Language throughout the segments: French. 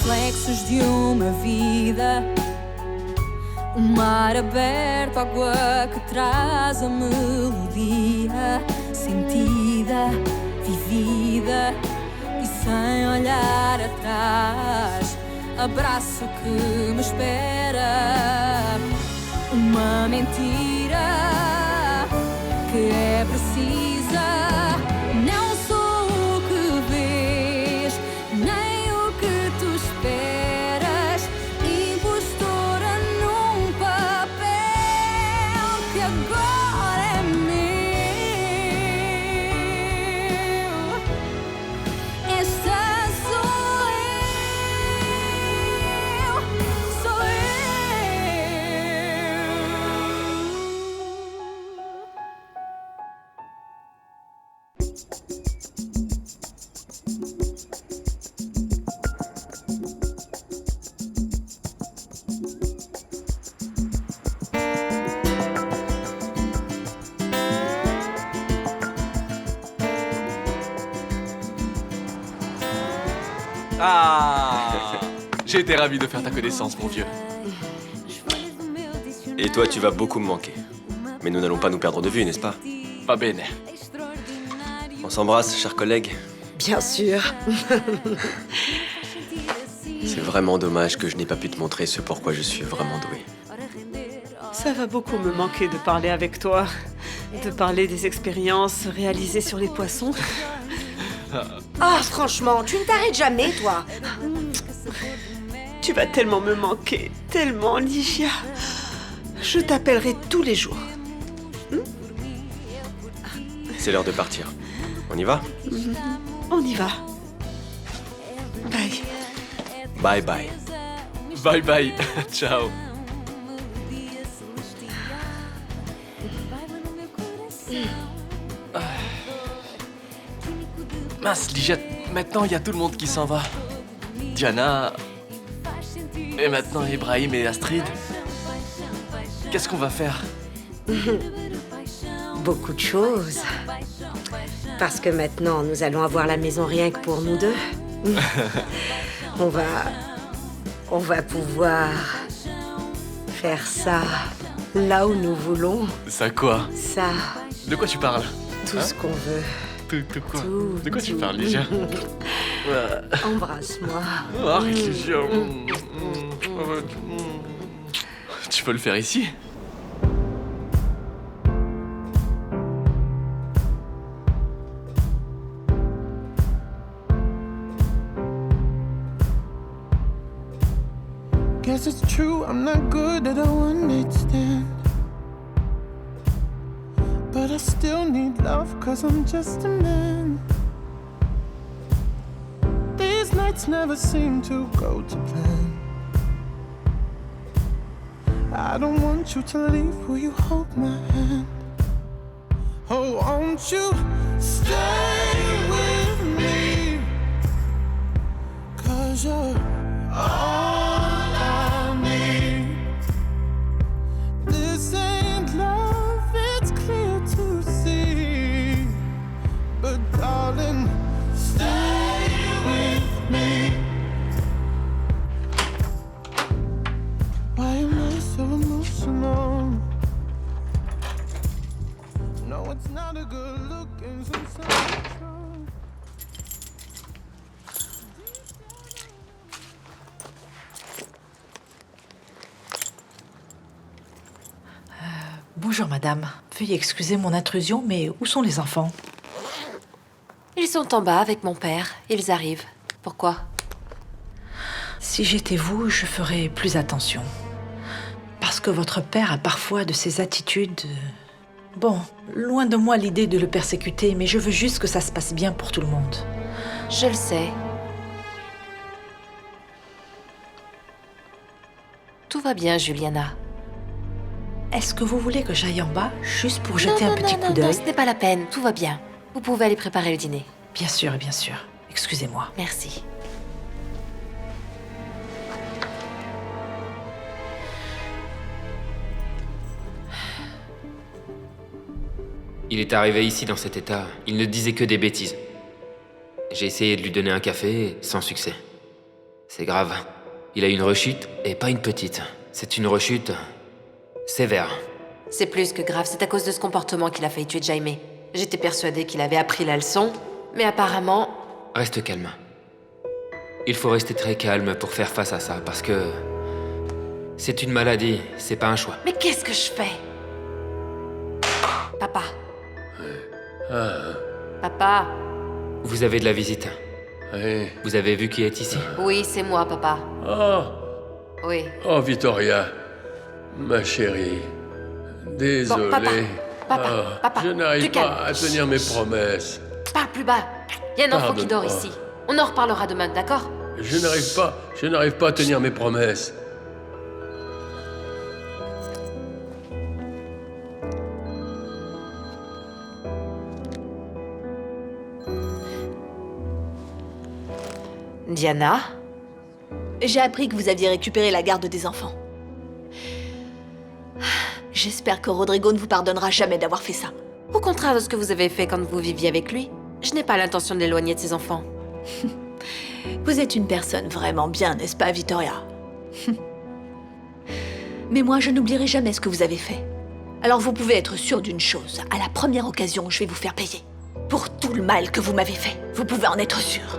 reflexos de uma vida. O mar aberto, água que traz a melodia sentida, vivida e sem olhar atrás. Abraço que me espera. Uma mentira que é precisa. Não sou o que vês, nem o que tu esperas. Impostora num papel que agora é meu. Esta sou eu, sou eu. Ah, j'ai été ravi de faire ta connaissance, mon vieux. Et toi, tu vas beaucoup me manquer. Mais nous n'allons pas nous perdre de vue, n'est-ce pas? Va bene. On s'embrasse, chers collègues. Bien sûr. C'est vraiment dommage que je n'ai pas pu te montrer ce pourquoi je suis vraiment doué. Ça va beaucoup me manquer de parler avec toi, de parler des expériences réalisées sur les poissons. Ah, franchement, tu ne t'arrêtes jamais, toi. Tu vas tellement me manquer, tellement, Ligia. Je t'appellerai tous les jours. C'est l'heure de partir. On y va? On y va. Bye. Bye bye. Bye bye. Ciao. Mince, Ligia, maintenant il y a tout le monde qui s'en va. Diana. Et maintenant Ibrahim et Astrid. Qu'est-ce qu'on va faire? Beaucoup de choses. Parce que maintenant, nous allons avoir la maison rien que pour nous deux. On va pouvoir faire ça là où nous voulons. Ça quoi? Ça, De quoi tu parles? tout ce qu'on veut. De quoi? Tout, De quoi tu tout. parles, Ligia? Embrasse-moi. Arrête, Ligia. Tu peux le faire ici? Guess it's true, I'm not good at a one-night stand. But I still need love, cause I'm just a man. These nights never seem to go to plan. I don't want you to leave, will you hold my hand? Oh, won't you stay with me? Cause you're all I need. This ain't love, it's clear to see. But darling, stay with me. Why am I so emotional? No, it's not a good look and some self-control. Bonjour madame, veuillez excuser mon intrusion, mais où sont les enfants? Ils sont en bas avec mon père. Ils arrivent. Pourquoi? Si j'étais vous, je ferais plus attention. Parce que votre père a parfois de ces attitudes... Bon, loin de moi l'idée de le persécuter, mais je veux juste que ça se passe bien pour tout le monde. Je le sais. Tout va bien, Juliana. Est-ce que vous voulez que j'aille en bas, juste pour jeter un petit coup Non, d'œil? ce n'est pas la peine. Tout va bien. Vous pouvez aller préparer le dîner. Bien sûr, bien sûr. Excusez-moi. Merci. Il est arrivé ici dans cet état. Il ne disait que des bêtises. J'ai essayé de lui donner un café, sans succès. C'est grave. Il a une rechute, et pas une petite. C'est une rechute... sévère. C'est plus que grave, c'est à cause de ce comportement qu'il a failli tuer Jaime. J'étais persuadée qu'il avait appris la leçon, mais apparemment... Reste calme. Il faut rester très calme pour faire face à ça, parce que... c'est une maladie, c'est pas un choix. Mais qu'est-ce que je fais? Papa. Papa. Vous avez de la visite. Oui. Vous avez vu qui est ici? Oui, c'est moi, papa. Oh, Oui. oh, Vittoria, ma chérie. Désolé. Bon, papa, je n'arrive plus calme. pas à tenir mes promesses. Parle plus bas. Il y a un enfant qui dort Pardonne-moi. ici. On en reparlera demain, d'accord? Je n'arrive pas à tenir mes promesses. Diana? J'ai appris que vous aviez récupéré la garde des enfants. J'espère que Rodrigo ne vous pardonnera jamais d'avoir fait ça. Au contraire de ce que vous avez fait quand vous viviez avec lui, je n'ai pas l'intention de l'éloigner de ses enfants. Vous êtes une personne vraiment bien, n'est-ce pas, Vittoria? Mais moi, je n'oublierai jamais ce que vous avez fait. Alors vous pouvez être sûr d'une chose. À la première occasion, je vais vous faire payer. Pour tout le mal que vous m'avez fait. Vous pouvez en être sûr.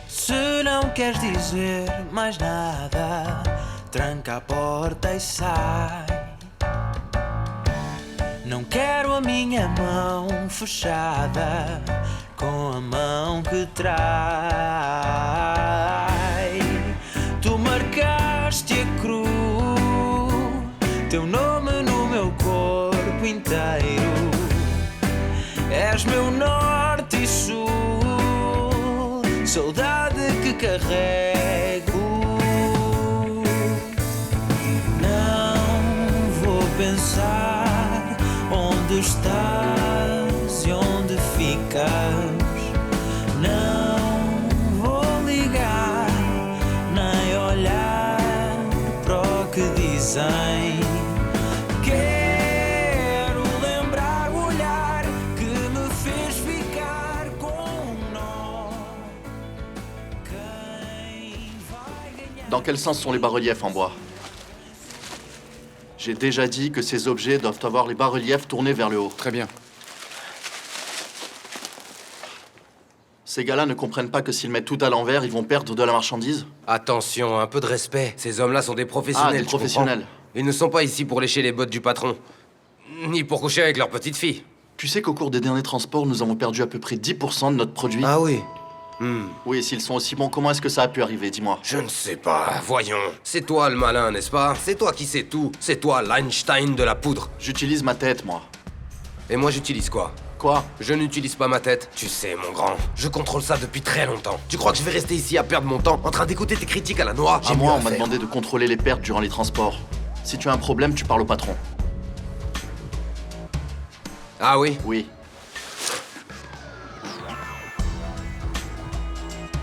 Se não queres dizer mais nada, tranca a porta e sai. Não quero a minha mão fechada com a mão que trai. Tu marcaste a cruz, teu nome no meu corpo inteiro. És meu norte e sul, saudade que carrego. Não vou pensar onde estás e onde ficas. Não vou ligar, nem olhar para o que dizem. Quero lembrar o olhar que me fez ficar com um nó. Dans quel sens sont les bas-reliefs en bois? J'ai déjà dit que ces objets doivent avoir les bas-reliefs tournés vers le haut. Très bien. Ces gars-là ne comprennent pas que s'ils mettent tout à l'envers, ils vont perdre de la marchandise? Attention, un peu de respect. Ces hommes-là sont des professionnels. Ah, des tu comprends? professionnels. Ils ne sont pas ici pour lécher les bottes du patron. Ni pour coucher avec leur petite fille. Tu sais qu'au cours des derniers transports, nous avons perdu à peu près 10% de notre produit? Ah oui. Oui, s'ils sont aussi bons, comment est-ce que ça a pu arriver, dis-moi? Je ne sais pas, voyons. C'est toi le malin, n'est-ce pas? C'est toi qui sais tout. C'est toi l'Einstein de la poudre. J'utilise ma tête, moi. Et moi, j'utilise quoi? Quoi? Je n'utilise pas ma tête. Tu sais, mon grand, je contrôle ça depuis très longtemps. Tu crois que je vais rester ici à perdre mon temps en train d'écouter tes critiques à la noix? À moi, on m'a demandé de contrôler les pertes durant les transports. Si tu as un problème, tu parles au patron. Ah oui? Oui.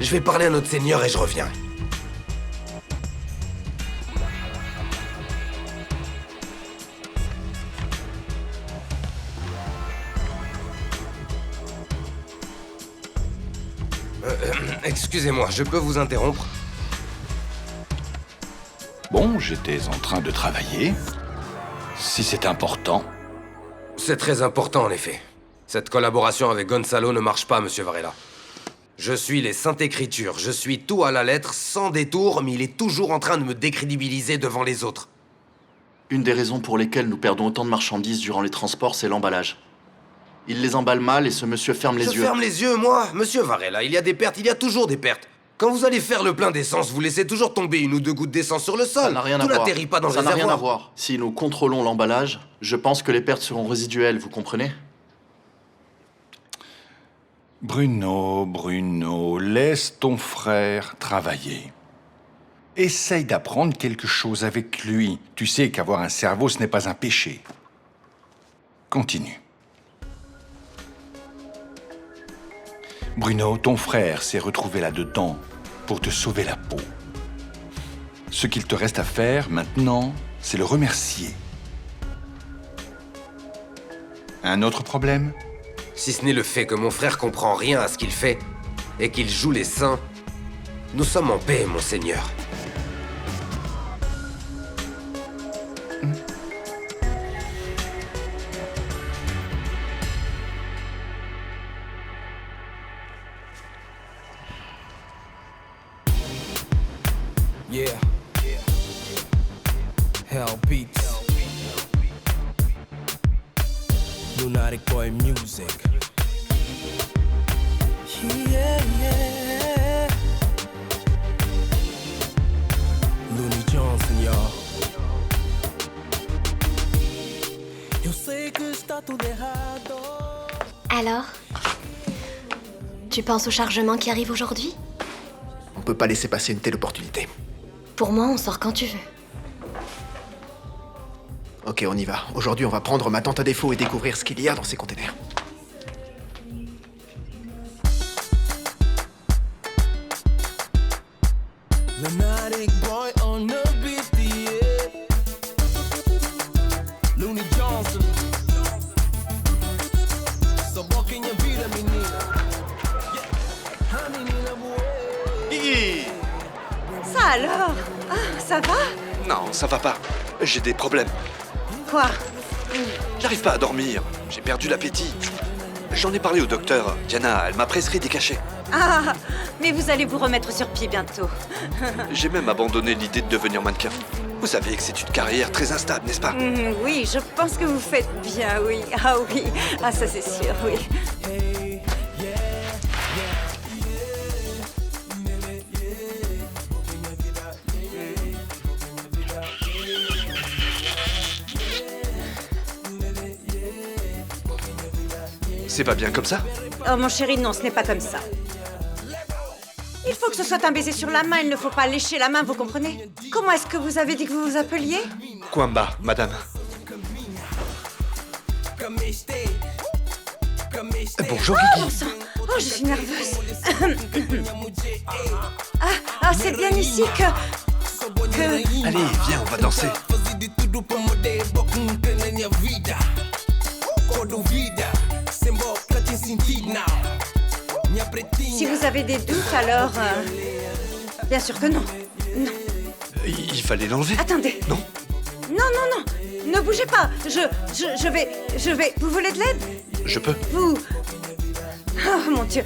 Je vais parler à notre seigneur et je reviens. Excusez-moi, je peux vous interrompre? Bon, j'étais en train de travailler. Si c'est important. C'est très important, en effet. Cette collaboration avec Gonzalo ne marche pas, monsieur Varela. Je suis les Saintes Écritures, je suis tout à la lettre, sans détour, mais il est toujours en train de me décrédibiliser devant les autres. Une des raisons pour lesquelles nous perdons autant de marchandises durant les transports, c'est l'emballage. Il les emballe mal et ce monsieur ferme les yeux. Je ferme les yeux, moi? Monsieur Varela, il y a des pertes, il y a toujours des pertes. Quand vous allez faire le plein d'essence, vous laissez toujours tomber une ou deux gouttes d'essence sur le sol. Ça n'a rien à voir. Tout n'atterrit pas dans le Ça n'a réservoir. rien à voir. Si nous contrôlons l'emballage, je pense que les pertes seront résiduelles, vous comprenez? Bruno, laisse ton frère travailler. Essaye d'apprendre quelque chose avec lui. Tu sais qu'avoir un cerveau, ce n'est pas un péché. Continue. Bruno, ton frère s'est retrouvé là-dedans pour te sauver la peau. Ce qu'il te reste à faire maintenant, c'est le remercier. Un autre problème? Si ce n'est le fait que mon frère comprend rien à ce qu'il fait et qu'il joue les saints, nous sommes en paix, monseigneur. Yeah. Hell beats. Lunatic Boy music. Yeah, yeah. Looney Johnson, y'all. Eu sei que está tudo errado. Alors, tu penses au chargement qui arrive aujourd'hui? On peut pas laisser passer une telle opportunité. Pour moi, on sort quand tu veux. Ok, on y va. Aujourd'hui, on va prendre ma tente à défaut et découvrir ce qu'il y a dans ces containers. Lunatic boy on the beat, yeah. Looney Johnson. So walking your vida, menina. Ah, menina boy. Iggy! Ça alors? Ah, ça va? Non, ça va pas. J'ai des problèmes. Quoi? J'arrive pas à dormir. J'ai perdu l'appétit. J'en ai parlé au docteur. Diana, elle m'a prescrit des cachets. Ah, mais vous allez vous remettre sur pied bientôt. J'ai même abandonné l'idée de devenir mannequin. Vous savez que c'est une carrière très instable, n'est-ce pas? Oui, je pense que vous faites bien, oui. Ah oui, ah ça c'est sûr, oui. C'est pas bien comme ça? Oh mon chéri, non, ce n'est pas comme ça. Il faut que ce soit un baiser sur la main, il ne faut pas lécher la main, vous comprenez? Comment est-ce que vous avez dit que vous vous appeliez? Kwamba, madame. Bonjour, Guigui. Oh, je suis nerveuse. C'est bien ici que... Allez, viens, on va danser. Si vous avez des doutes, alors... Bien sûr que non. Non. Il fallait l'enlever. Attendez. Non. Non. Ne bougez pas. Je vais... Vous voulez de l'aide? Je peux. Vous... Oh mon Dieu.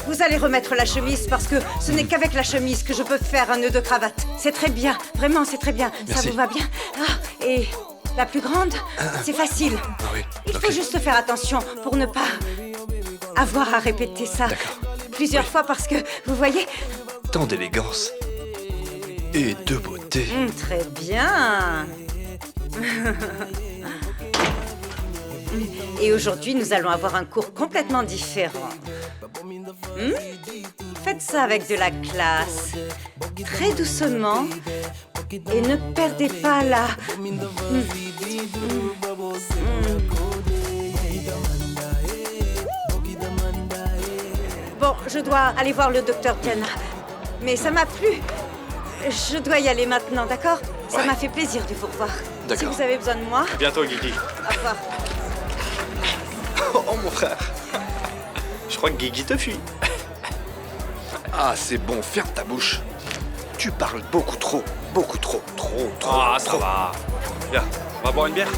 Vous allez remettre la chemise parce que ce n'est qu'avec la chemise que je peux faire un nœud de cravate. C'est très bien. Vraiment, c'est très bien. Merci. Ça vous va bien? Et la plus grande, c'est facile. Oui. Il faut juste faire attention pour ne pas avoir à répéter ça plusieurs fois parce que, vous voyez... Tant d'élégance. Et de beauté. Très bien. Et aujourd'hui, nous allons avoir un cours complètement différent. Faites ça avec de la classe, très doucement, et ne perdez pas la... Bon, je dois aller voir le docteur Diana, mais ça m'a plu. Je dois y aller maintenant, d'accord? Ça m'a fait plaisir de vous revoir. Si vous avez besoin de moi... À bientôt, Guigui. Au revoir. Oh, mon frère. Je crois que Guigui te fuit. Ah, c'est bon, ferme ta bouche. Tu parles beaucoup trop. Beaucoup trop. Trop. Ah, ça va. Viens, on va boire une bière.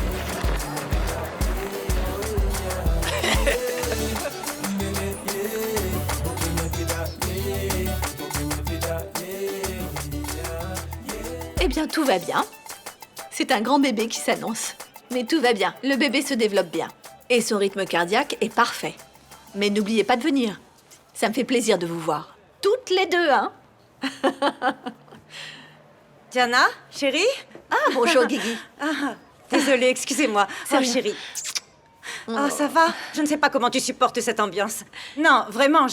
Eh bien, tout va bien. C'est un grand bébé qui s'annonce. Mais tout va bien, le bébé se développe bien. Et son rythme cardiaque est parfait. Mais n'oubliez pas de venir. Ça me fait plaisir de vous voir. Toutes les deux, hein? Diana, chérie? Ah, bonjour, Guigui. Désolée, excusez-moi. C'est rien. Chérie. Oh, ça va? Je ne sais pas comment tu supportes cette ambiance. Non, vraiment,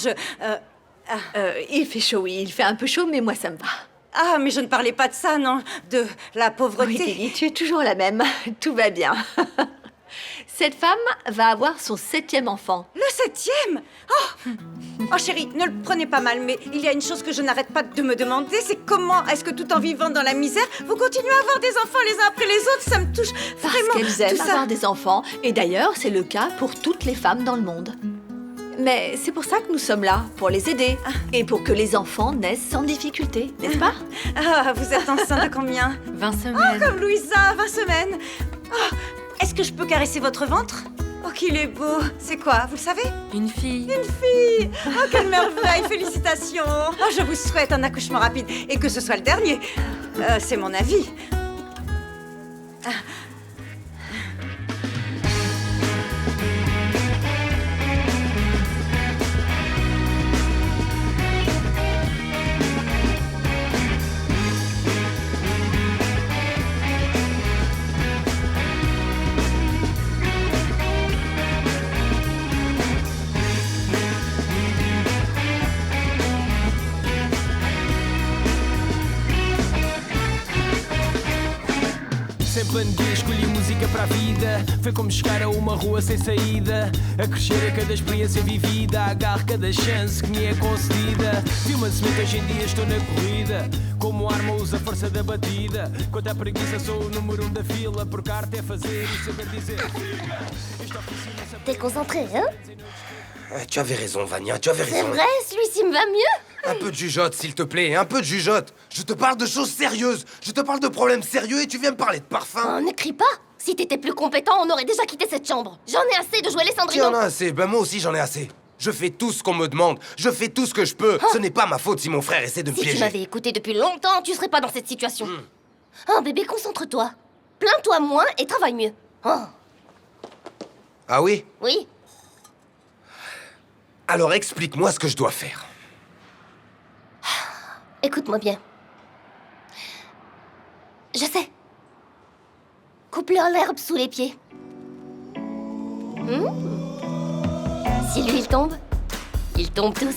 il fait chaud, oui. Il fait un peu chaud, mais moi, ça me va. Ah, mais je ne parlais pas de ça, non. De la pauvreté. Oui, Guigui, tu es toujours la même. Tout va bien. Cette femme va avoir son 7e enfant. Le 7e? Oh chérie, ne le prenez pas mal, mais il y a une chose que je n'arrête pas de me demander, c'est comment est-ce que tout en vivant dans la misère, vous continuez à avoir des enfants les uns après les autres? Ça me touche Parce vraiment. qu'elles aiment tout ça. avoir des enfants. Et d'ailleurs, c'est le cas pour toutes les femmes dans le monde. Mais c'est pour ça que nous sommes là, pour les aider. Et pour que les enfants naissent sans difficulté, n'est-ce pas? Ah, vous êtes enceinte de combien? 20 semaines. Oh, comme Louisa, 20 semaines. Oh, est-ce que je peux caresser votre ventre? Oh, qu'il est beau. C'est quoi, vous le savez? Une fille. Une fille. Oh, quelle merveille, félicitations. Oh, je vous souhaite un accouchement rapide et que ce soit le dernier. C'est mon avis. Sempre andei, escolhi música para a vida. Foi como chegar a uma rua sem saída. A crescer a cada experiência vivida. Agarro cada chance que me é concedida. Vi uma semente, hoje em dia estou na corrida. Como arma uso a força da batida. Quanto à preguiça sou o número 1 da fila. Porque a arte é fazer e saber dizer. T'es concentré, hein? Tu avais raison, Vania, tu avais C'est raison. vrai, celui-ci me va mieux. Un peu de jugeote, s'il te plaît, un peu de jugeote. Je te parle de choses sérieuses. Je te parle de problèmes sérieux et tu viens me parler de parfum. Oh, ne crie pas. Si t'étais plus compétent, on aurait déjà quitté cette chambre. J'en ai assez de jouer les Tu Cendrillon. en as assez, ben moi aussi j'en ai assez. Je fais tout ce qu'on me demande, je fais tout ce que je peux. Ce n'est pas ma faute si mon frère essaie de me Si tu piéger. m'avais écouté depuis longtemps, tu serais pas dans cette situation. Oh, bébé, concentre-toi. Plains-toi moins et travaille mieux. Oh, Ah oui? oui. Alors explique-moi ce que je dois faire. Écoute-moi bien. Je sais. Coupe-leur l'herbe sous les pieds. Si lui, il tombe, ils tombent tous.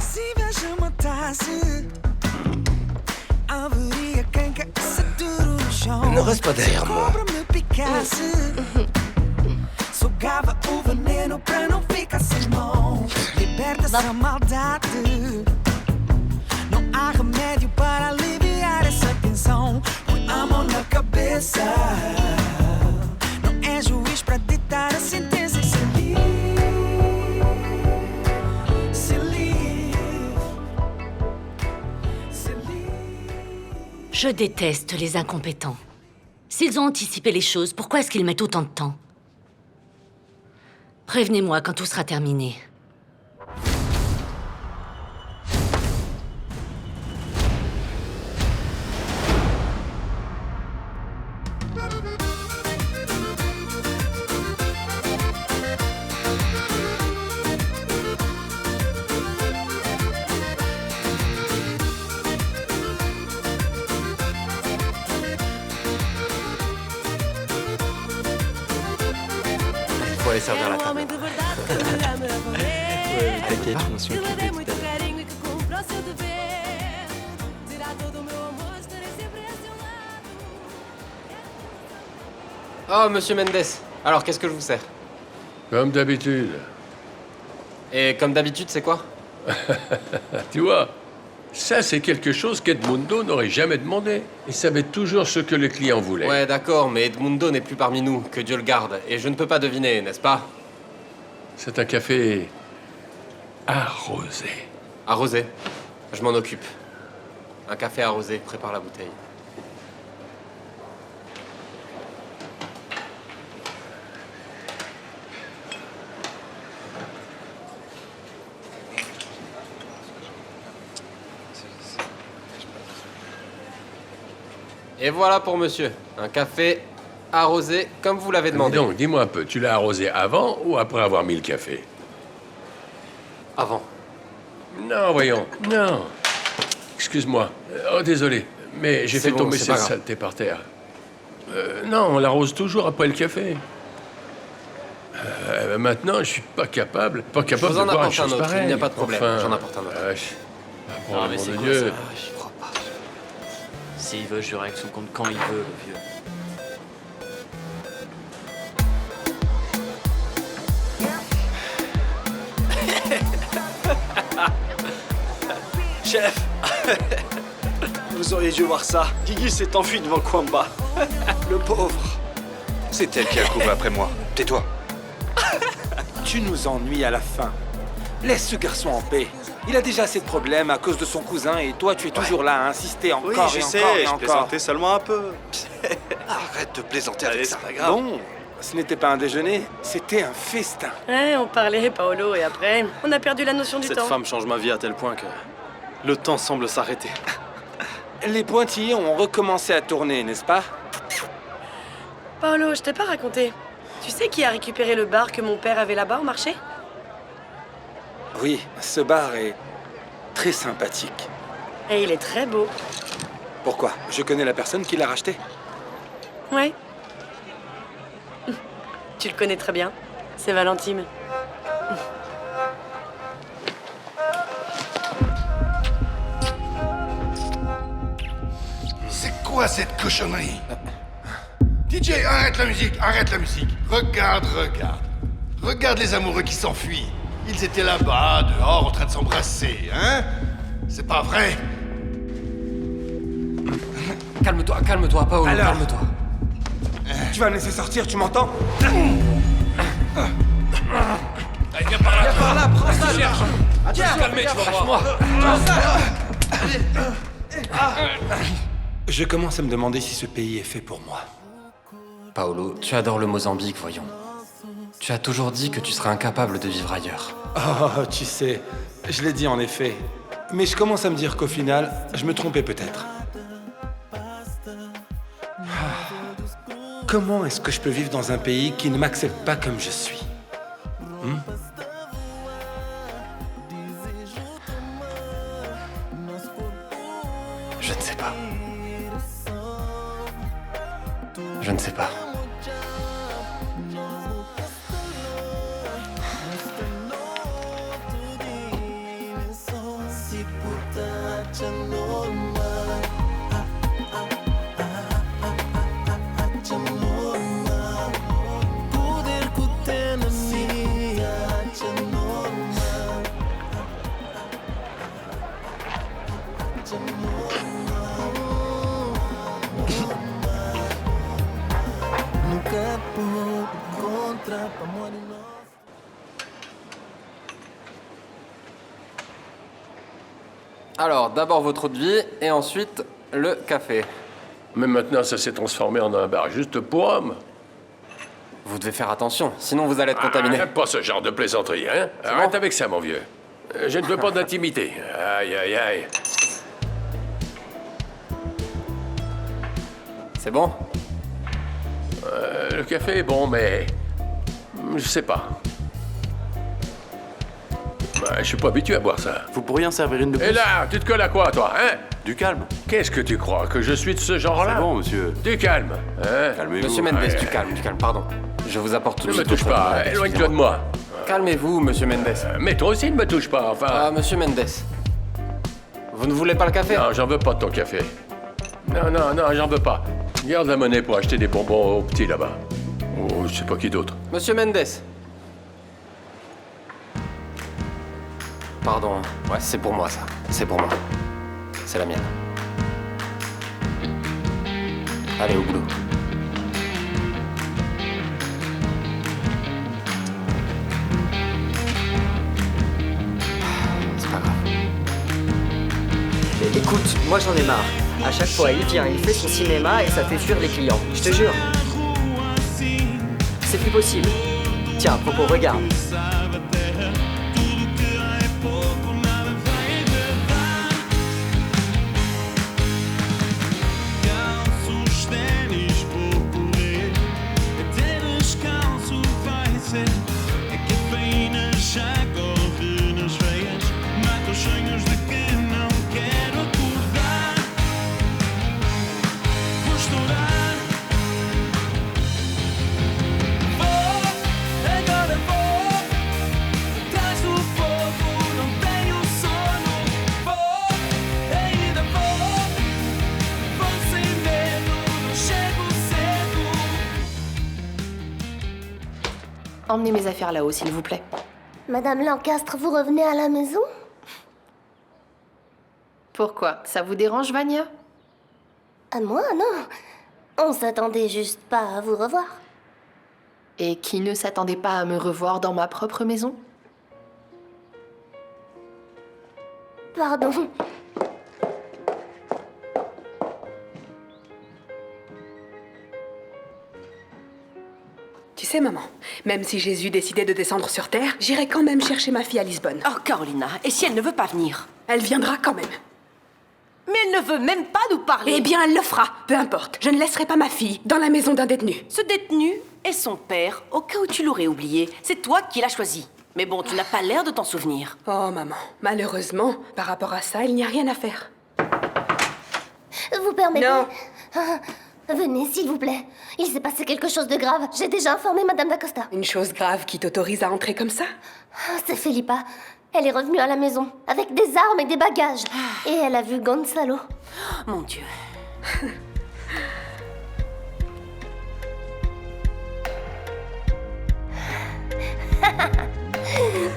Se vejo matasse, haveria quem caísse duro no chão. Ne reste pas derrière Se a moi. cobra me picasse, sugava o veneno pra não ficar sem mão. Liberta essa maldade. Não há remédio para aliviar essa tensão. Põe a mão na cabeça. Não é juiz pra ditar a sentença e ser livre. Ser livre. Ser livre. Je déteste les incompétents. S'ils ont anticipé les choses, pourquoi est-ce qu'ils mettent autant de temps? Prévenez-moi quand tout sera terminé. Il faut aller servir la table. Ouais, t'inquiète, je m'en suis occupé tout à l'heure. Oh, monsieur Mendes. Alors, qu'est-ce que je vous sers? Comme d'habitude. Et comme d'habitude, c'est quoi? Tu vois, ça c'est quelque chose qu'Edmundo n'aurait jamais demandé. Il savait toujours ce que le client voulait. Ouais, d'accord, mais Edmundo n'est plus parmi nous, que Dieu le garde. Et je ne peux pas deviner, n'est-ce pas? C'est un café arrosé. Arrosé. Je m'en occupe. Un café arrosé, prépare la bouteille. Et voilà pour monsieur. Un café arrosé comme vous l'avez demandé. Donc, dis-moi un peu, tu l'as arrosé avant ou après avoir mis le café? Avant. Non, voyons, non. Excuse-moi. Oh, désolé, mais j'ai C'est fait bon, tomber c'est cette pas grave. saleté par terre. Non, on l'arrose toujours après le café. Maintenant, je suis pas capable Je de vous en boire une apporte un chose autre, pareille. il n'y a pas de problème. Enfin, J'en apporte un autre. Ah, Ah, mais mon c'est quoi Dieu. ça? J'y crois pas. S'il veut, je règle son compte quand il veut, le vieux. Chef, vous auriez dû voir ça. Guigui s'est enfui devant Kwamba. Le pauvre. C'est elle qui a couru après moi. Tais-toi. Tu nous ennuies à la fin. Laisse ce garçon en paix. Il a déjà assez de problèmes à cause de son cousin et toi, tu es toujours là à insister encore Oui, et je encore sais, et je encore. plaisantais seulement un peu. Arrête de plaisanter avec ça. Pas grave. Bon, ce n'était pas un déjeuner, c'était un festin. Ouais, on parlait, Paolo, et après, on a perdu la notion du Cette temps. femme change ma vie à tel point que le temps semble s'arrêter. Les pointillés ont recommencé à tourner, n'est-ce pas? Paolo, je t'ai pas raconté. Tu sais qui a récupéré le bar que mon père avait là-bas au marché? Oui, ce bar est très sympathique. Et il est très beau. Pourquoi? Je connais la personne qui l'a racheté. Ouais. Tu le connais très bien. C'est Valentine. C'est quoi cette cochonnerie? DJ, arrête la musique, arrête la musique. Regarde. Regarde les amoureux qui s'enfuient. Ils étaient là-bas, dehors, en train de s'embrasser, hein? C'est pas vrai? Calme-toi, Paolo, Alors calme-toi. Tu vas me laisser sortir, tu m'entends? Allez, viens par là, prends ça, cherche. Calmez, tu vas voir. Je commence à me demander si ce pays est fait pour moi. Paolo, tu adores le Mozambique, voyons. Tu as toujours dit que tu serais incapable de vivre ailleurs. Oh, tu sais, je l'ai dit en effet. Mais je commence à me dire qu'au final, je me trompais peut-être. Comment est-ce que je peux vivre dans un pays qui ne m'accepte pas comme je suis? Je ne sais pas. Je ne sais pas. Alors, d'abord votre eau de vie et ensuite le café. Mais maintenant, ça s'est transformé en un bar juste pour hommes. Vous devez faire attention, sinon vous allez être contaminé. Pas ce genre de plaisanterie, hein? Arrête avec ça, mon vieux. Je ne veux pas d'intimité. Aïe. C'est bon? Le café est bon, mais... je sais pas. Je suis pas habitué à boire ça. Vous pourriez en servir une de plus? Et là, tu te colles à quoi, toi, hein? Du calme. Qu'est-ce que tu crois? Que je suis de ce genre-là? C'est bon, monsieur. Du calme, hein? Calmez-vous. Monsieur Mendes, du calme, pardon. Je vous apporte tout de Ne me suite. touche pas, éloigne-toi de moi. Calmez-vous, monsieur Mendes. Mais toi aussi ne me touche pas, enfin... Ah, monsieur Mendes. Vous ne voulez pas le café? Non, j'en veux pas de ton café. Non, j'en veux pas. Garde la monnaie pour acheter des bonbons aux petits là-bas. Ou je sais pas qui d'autre. Monsieur Mendes. Pardon. Ouais, c'est pour moi, ça. C'est pour moi. C'est la mienne. Allez, au boulot. C'est pas grave. Écoute, moi j'en ai marre. À chaque fois, il vient, il fait son cinéma et ça fait fuir les clients. Je te jure. C'est plus possible. Tiens, à propos, regarde. Agora vou emmener mes affaires là-haut, s'il vous plaît. Madame Lancastre, vous revenez à la maison? Pourquoi? Ça vous dérange, Vania? À moi, non. On s'attendait juste pas à vous revoir. Et qui ne s'attendait pas à me revoir dans ma propre maison? Pardon. Tu sais, maman, même si Jésus décidait de descendre sur Terre, j'irai quand même chercher ma fille à Lisbonne. Oh, Carolina, et si elle ne veut pas venir? Elle viendra quand même. Mais elle ne veut même pas nous parler. Eh bien, elle le fera. Peu importe. Je ne laisserai pas ma fille dans la maison d'un détenu. Ce détenu est son père, au cas où tu l'aurais oublié. C'est toi qui l'as choisi. Mais bon, tu n'as pas l'air de t'en souvenir. Oh, maman, malheureusement, par rapport à ça, il n'y a rien à faire. Vous permettez? Non. Venez, s'il vous plaît. Il s'est passé quelque chose de grave. J'ai déjà informé Madame d'Acosta. Une chose grave qui t'autorise à entrer comme ça? C'est Felipa. Elle est revenue à la maison, avec des armes et des bagages. Et elle a vu Gonzalo. Mon Dieu.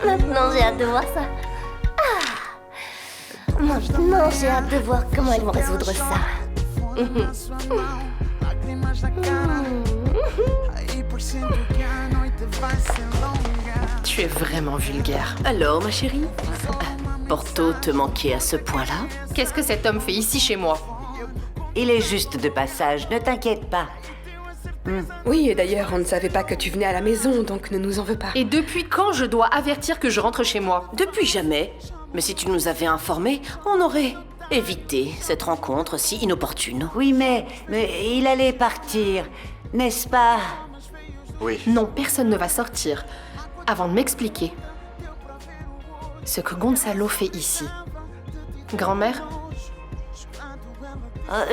Maintenant, j'ai hâte de voir ça. Maintenant, j'ai hâte de voir comment ils vont résoudre ça. Tu es vraiment vulgaire. Alors, ma chérie, Porto te manquait à ce point-là? Qu'est-ce que cet homme fait ici chez moi? Il est juste de passage, ne t'inquiète pas. Oui, et d'ailleurs, on ne savait pas que tu venais à la maison, donc ne nous en veux pas. Et depuis quand je dois avertir que je rentre chez moi? Depuis jamais. Mais si tu nous avais informés, on aurait évité cette rencontre si inopportune. Oui, mais il allait partir, n'est-ce pas? Oui. Non, personne ne va sortir avant de m'expliquer ce que Gonzalo fait ici. Grand-mère?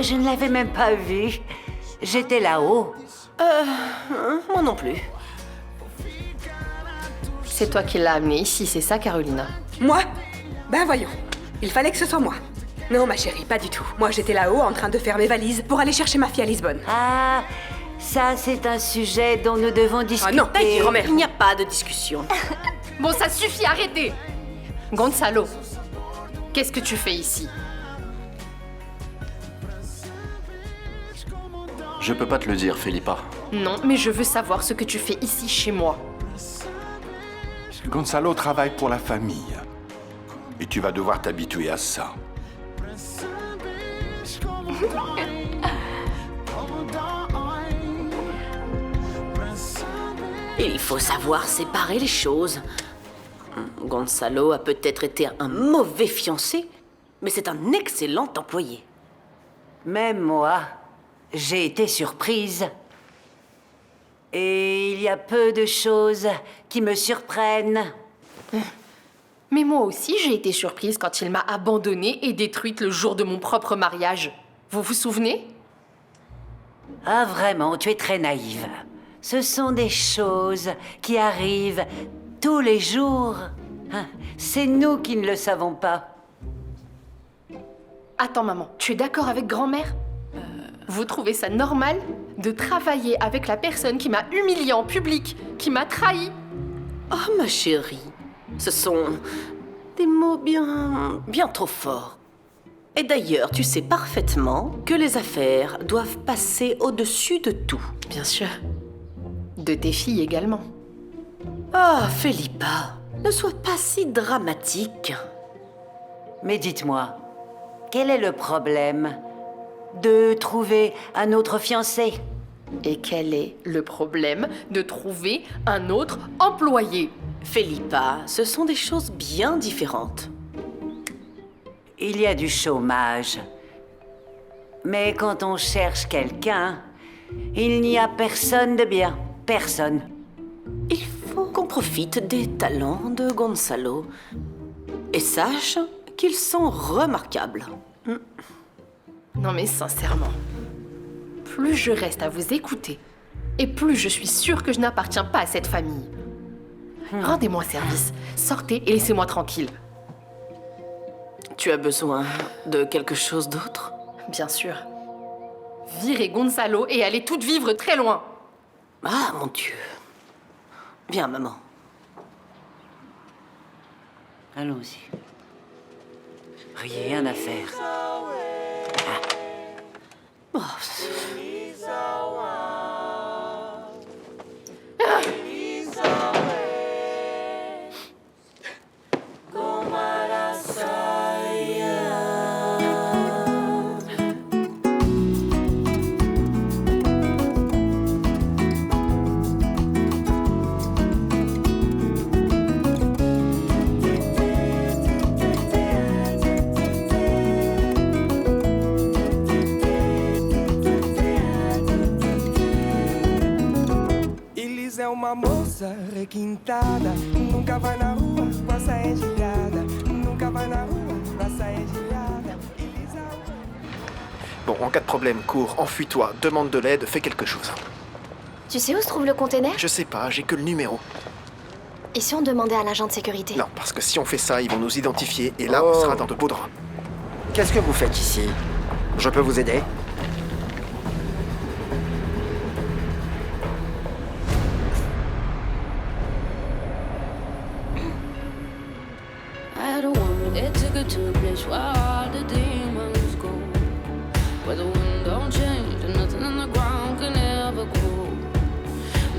Je ne l'avais même pas vu. J'étais là-haut. Moi non plus. C'est toi qui l'as amené ici, c'est ça, Carolina? Moi? Ben voyons. Il fallait que ce soit moi. Non, ma chérie, pas du tout. Moi, j'étais là-haut en train de faire mes valises pour aller chercher ma fille à Lisbonne. Ah, ça, c'est un sujet dont nous devons discuter. Ah non, grand-mère. Il n'y a pas de discussion. Bon, ça suffit, arrêtez! Gonzalo, qu'est-ce que tu fais ici? Je peux pas te le dire, Felipa. Non, mais je veux savoir ce que tu fais ici chez moi. Gonzalo travaille pour la famille. Et tu vas devoir t'habituer à ça. Il faut savoir séparer les choses. Gonzalo a peut-être été un mauvais fiancé, mais c'est un excellent employé. Même moi, j'ai été surprise. Et il y a peu de choses qui me surprennent. Mais moi aussi, j'ai été surprise quand il m'a abandonnée et détruite le jour de mon propre mariage. Vous vous souvenez? Ah, vraiment, tu es très naïve. Ce sont des choses qui arrivent tous les jours. C'est nous qui ne le savons pas. Attends, maman, tu es d'accord avec grand-mère? Vous trouvez ça normal de travailler avec la personne qui m'a humiliée en public, qui m'a trahi? Oh, ma chérie, ce sont des mots bien trop forts. Et d'ailleurs, tu sais parfaitement que les affaires doivent passer au-dessus de tout. Bien sûr. De tes filles également. Oh, Felipa, ne sois pas si dramatique. Mais dites-moi, quel est le problème de trouver un autre fiancé? Et quel est le problème de trouver un autre employé? Felipa, ce sont des choses bien différentes. Il y a du chômage. Mais quand on cherche quelqu'un, il n'y a personne de bien. Personne. Il faut qu'on profite des talents de Gonzalo. Et sache qu'ils sont remarquables. Non mais sincèrement, plus je reste à vous écouter, et plus je suis sûre que je n'appartiens pas à cette famille. Rendez-moi service, sortez et laissez-moi tranquille. Tu as besoin de quelque chose d'autre? Bien sûr. Virez Gonzalo et allez toutes vivre très loin. Ah, mon Dieu. Viens, maman. Allons-y. Rien à faire. Oh. Elis é uma moça requintada, nunca vai na rua com a saia gilhada, nunca vai na rua com a saia gilhada. Bon, en cas de problème, cours, enfuis-toi, demande de l'aide, fais quelque chose. Tu sais où se trouve le container? Je sais pas, j'ai que le numéro. Et si on demandait à l'agent de sécurité? Non, parce que si on fait ça, ils vont nous identifier, et là, on sera dans de beaux draps. Qu'est-ce que vous faites ici? Je peux vous aider? I had a woman that took her to a place where all the demons go, where the wind don't change and nothing on the ground can ever grow.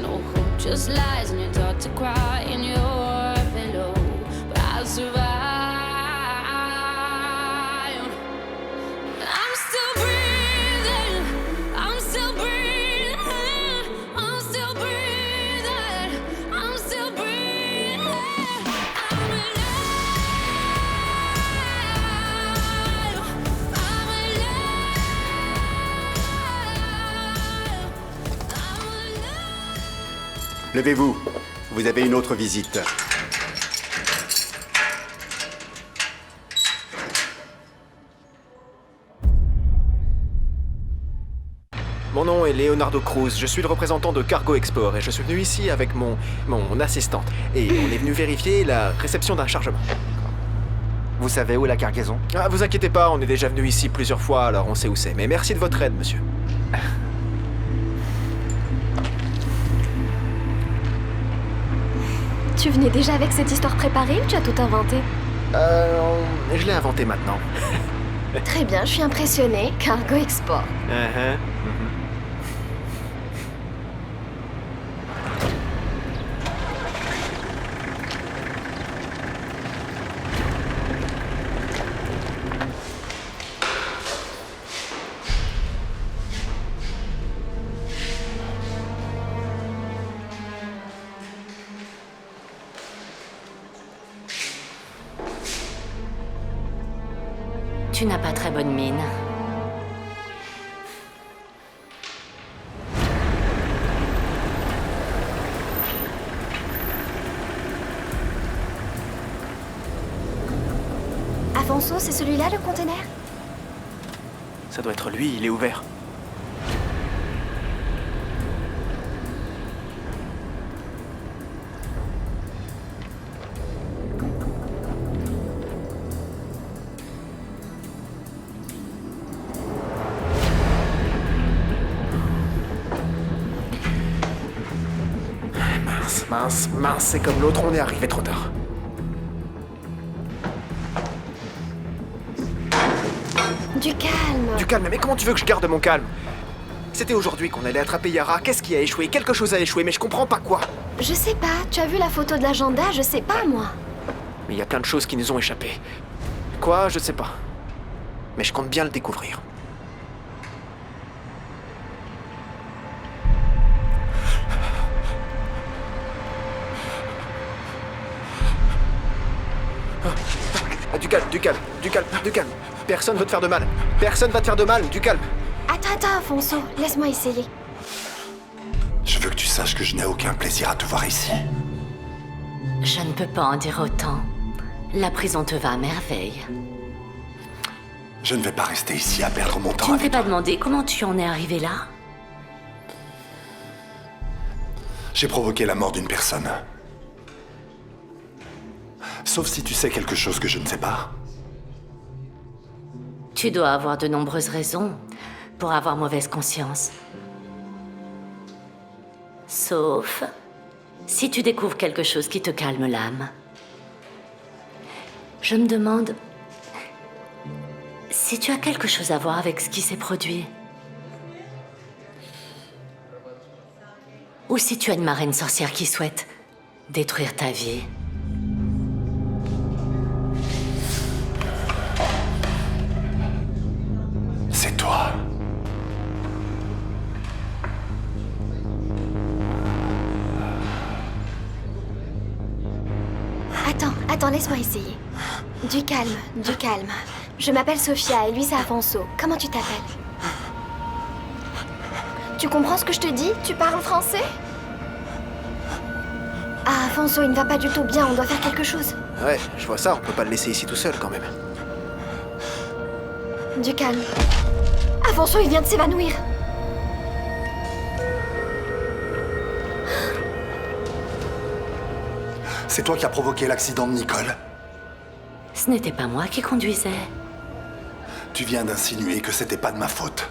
No hope, just lies, and you're taught to cry in your pillow. But I'll survive. I'm still breathing. I'm still breathing. I'm still breathing. I'm still breathing. I'm alive. Levez-vous, vous avez une autre visite. Mon nom est Leonardo Cruz, je suis le représentant de Cargo Export et je suis venu ici avec mon assistante. Et on est venu vérifier la réception d'un chargement. Vous savez où est la cargaison? Ah, vous inquiétez pas, on est déjà venu ici plusieurs fois, alors on sait où c'est. Mais merci de votre aide, monsieur. Tu venais déjà avec cette histoire préparée ou tu as tout inventé? Je l'ai inventé maintenant. Très bien, je suis impressionnée. Cargo Export. Tu n'as pas très bonne mine. Afonso, c'est celui-là le conteneur? Ça doit être lui, il est ouvert. Mince, c'est comme l'autre, on est arrivé trop tard. Du calme. Du calme, mais comment tu veux que je garde mon calme? C'était aujourd'hui qu'on allait attraper Yara, qu'est-ce qui a échoué? Quelque chose a échoué, mais je comprends pas quoi. Je sais pas, tu as vu la photo de l'agenda? Je sais pas, moi. Mais il y a plein de choses qui nous ont échappé. Quoi? Je sais pas. Mais je compte bien le découvrir. Du calme. Personne veut te faire de mal. Personne va te faire de mal, du calme. Attends, Afonso, laisse-moi essayer. Je veux que tu saches que je n'ai aucun plaisir à te voir ici. Je ne peux pas en dire autant. La prison te va à merveille. Je ne vais pas rester ici à perdre mon temps. Tu ne t'es pas demandé comment tu en es arrivé là? J'ai provoqué la mort d'une personne. Sauf si tu sais quelque chose que je ne sais pas. Tu dois avoir de nombreuses raisons pour avoir mauvaise conscience. Sauf Si tu découvres quelque chose qui te calme l'âme, je me demande si tu as quelque chose à voir avec ce qui s'est produit. Ou si tu as une marraine sorcière qui souhaite détruire ta vie. C'est toi. Attends, laisse-moi essayer. Du calme, du calme. Je m'appelle Sophia et lui c'est Afonso. Comment tu t'appelles? Tu comprends ce que je te dis? Tu parles français? Ah, Afonso, il ne va pas du tout bien, on doit faire quelque chose. Ouais, je vois ça, on peut pas le laisser ici tout seul quand même. Du calme. Afonso, il vient de s'évanouir. C'est toi qui as provoqué l'accident de Nicole. Ce n'était pas moi qui conduisais. Tu viens d'insinuer que c'était pas de ma faute.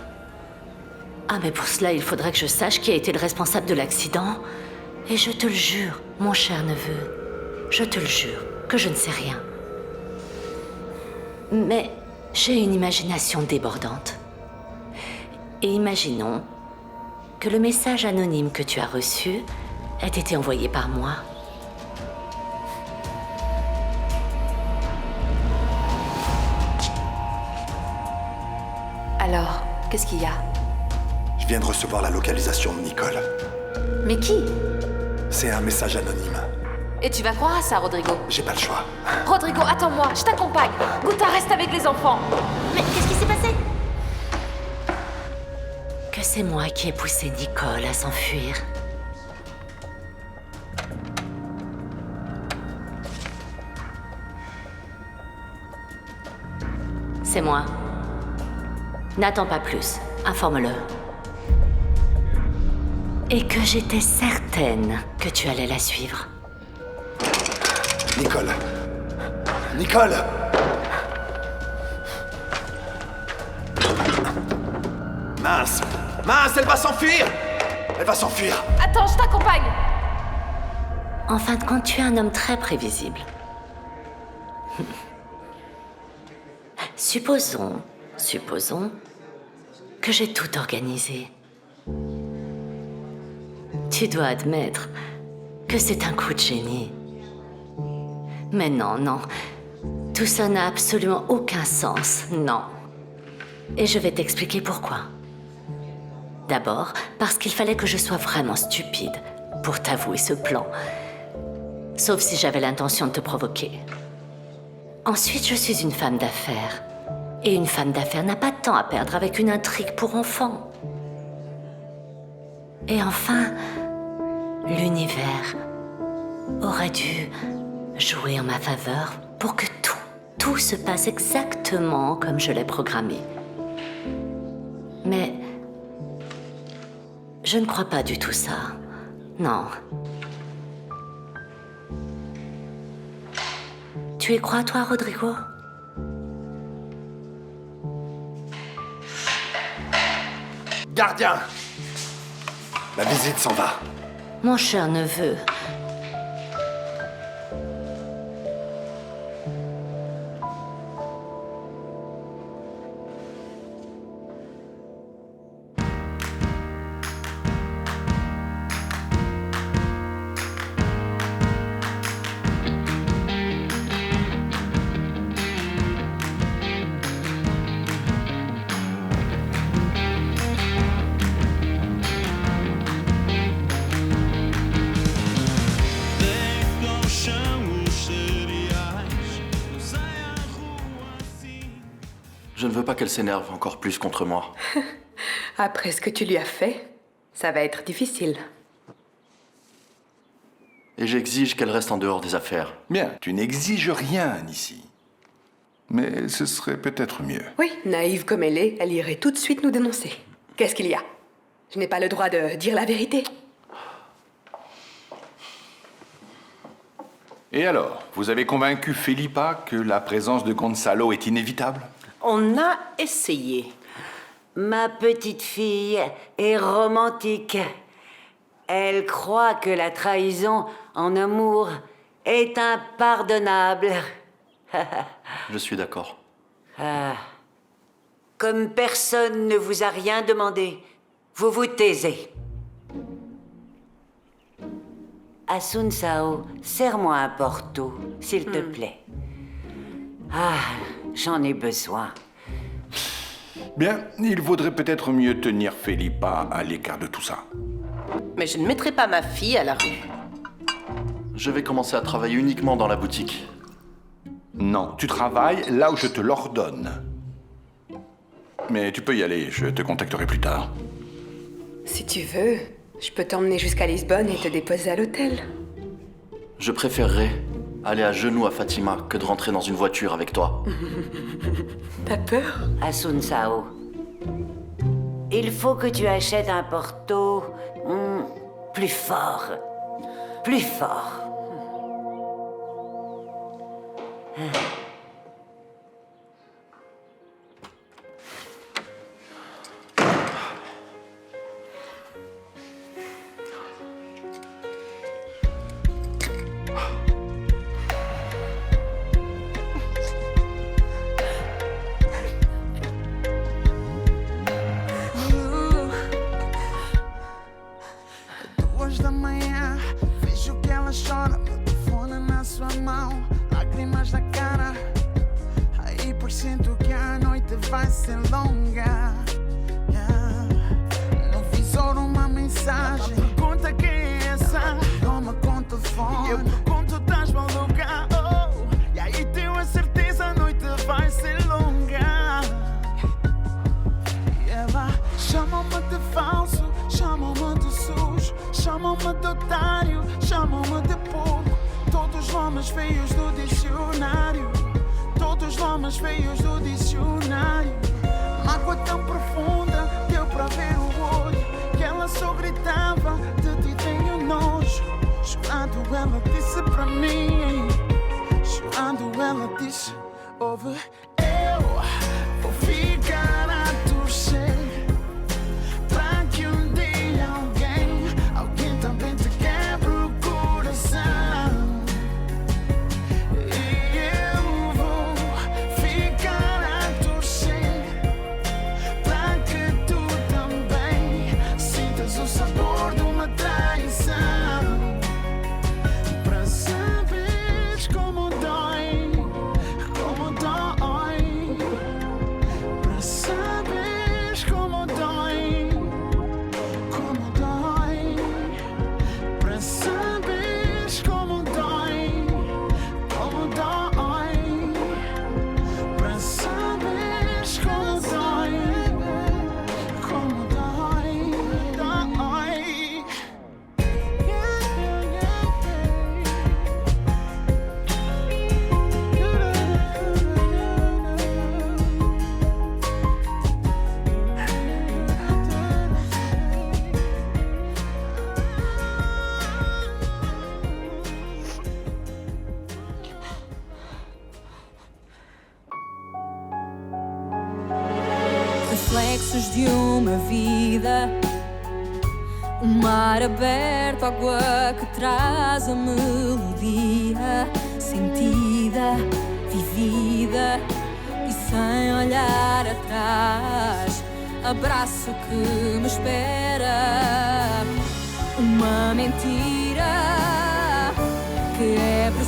Ah, mais pour cela, il faudrait que je sache qui a été le responsable de l'accident. Et je te le jure, mon cher neveu, je te le jure, que je ne sais rien. Mais j'ai une imagination débordante. Et imaginons que le message anonyme que tu as reçu ait été envoyé par moi. Alors, qu'est-ce qu'il y a? Je viens de recevoir la localisation de Nicole. Mais qui? C'est un message anonyme. Et tu vas croire à ça, Rodrigo? J'ai pas le choix. Rodrigo, attends-moi, je t'accompagne. Guta, reste avec les enfants. Mais qu'est-ce qui s'est passé? Que c'est moi qui ai poussé Nicole à s'enfuir. C'est moi. N'attends pas plus. Informe-le. Et que j'étais certaine que tu allais la suivre. Nicole. Nicole! Mince! Mince, elle va s'enfuir! Elle va s'enfuir! Attends, je t'accompagne. En fin de compte, tu es un homme très prévisible. Supposons que j'ai tout organisé. Tu dois admettre que c'est un coup de génie. Mais non. Tout ça n'a absolument aucun sens, non. Et je vais t'expliquer pourquoi. D'abord, parce qu'il fallait que je sois vraiment stupide pour t'avouer ce plan. Sauf si j'avais l'intention de te provoquer. Ensuite, je suis une femme d'affaires. Et une femme d'affaires n'a pas de temps à perdre avec une intrigue pour enfants. Et enfin, l'univers aurait dû jouer en ma faveur pour que tout se passe exactement comme je l'ai programmé. Mais je ne crois pas du tout ça. Non. Tu y crois, toi, Rodrigo? Gardien! La visite s'en va. Mon cher neveu, Je ne veux pas qu'elle s'énerve encore plus contre moi. Après ce que tu lui as fait, ça va être difficile. Et j'exige qu'elle reste en dehors des affaires. Bien, tu n'exiges rien ici. Mais ce serait peut-être mieux. Oui, naïve comme elle irait tout de suite nous dénoncer. Qu'est-ce qu'il y a? Je n'ai pas le droit de dire la vérité. Et alors, vous avez convaincu Felipa que la présence de Gonzalo est inévitable? On a essayé. Ma petite fille est romantique. Elle croit que la trahison en amour est impardonnable. Je suis d'accord. Ah. Comme personne ne vous a rien demandé, vous vous taisez. Asun Sao, serre-moi un porto, s'il te plaît. Ah, j'en ai besoin. Bien, il vaudrait peut-être mieux tenir Felipa à l'écart de tout ça. Mais je ne mettrai pas ma fille à la rue. Je vais commencer à travailler uniquement dans la boutique. Non, tu travailles là où je te l'ordonne. Mais tu peux y aller, je te contacterai plus tard. Si tu veux, je peux t'emmener jusqu'à Lisbonne et te déposer à l'hôtel. Je préférerais aller à genoux à Fatima que de rentrer dans une voiture avec toi. T'as peur? Asun Sao, il faut que tu achètes un porto plus fort. Plus fort. Duas da manhã, vejo que ela chora, meu telefone na sua mão, lágrimas na cara. Aí por cento que a noite vai ser longa. No visor uma mensagem, pergunta quem é essa. Toma com o telefone, eu pergunto, estás maluca? Oh, e aí tenho a certeza, a noite vai ser longa. E ela chama-me de falso, chama-me de sujo, chama-me de otário, chama-me de pouco. Todos os nomes feios do dicionário, todos os nomes feios do dicionário. Mágoa tão profunda, deu pra ver o olho, que ela só gritava, de ti tenho nojo. Chorando ela disse pra mim, chorando ela disse, ouve, eu vou ficar a torcer pra que um dia alguém também te quebre o coração. E eu vou ficar a torcer pra que tu também sintas o sabor de uma traição. Pra saberes como dói, como dói. Pra saberes como dói, como dói. Pra saberes como dói, como dói. Pra saberes como dói, como dói, dói. Reflexos de uma vida, um mar aberto, água que traz a melodia sentida, vivida e sem olhar atrás. Abraço que me espera, uma mentira que é preciso